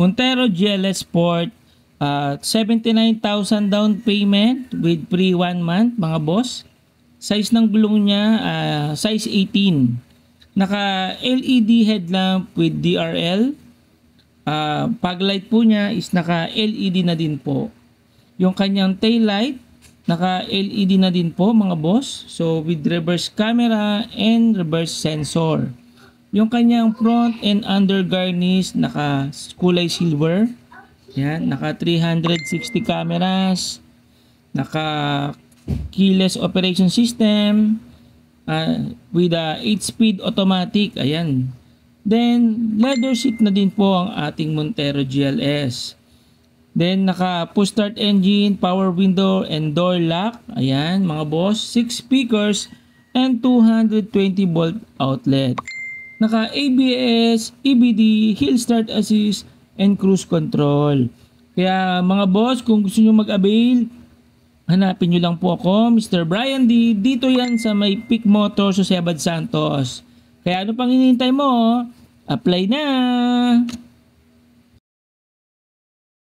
Montero GLS Sport, 79,000 down payment with free 1 month mga boss. Size ng gulong niya, size 18. Naka LED headlamp with DRL. Fog light po niya is naka LED na din po. Yung kanyang tail light, naka LED na din po mga boss. So with reverse camera and reverse sensor. Yung kanyang front and under garnish, naka kulay silver. Yan, naka 360 cameras. Naka keyless operation system. With a 8-speed automatic. Ayan. Then, leather seat na din po ang ating Montero GLS. Then, naka push start engine, power window, and door lock. Ayan, mga boss. 6 speakers and 220 volt outlet. Naka ABS, EBD, hill start assist, and cruise control. Kaya mga boss, kung gusto nyo mag-avail, hanapin nyo lang po ako, Mr. Brian D. Dito yan sa may Peak Motors sa Sebad Santos. Kaya ano pang hinihintay mo? Apply na!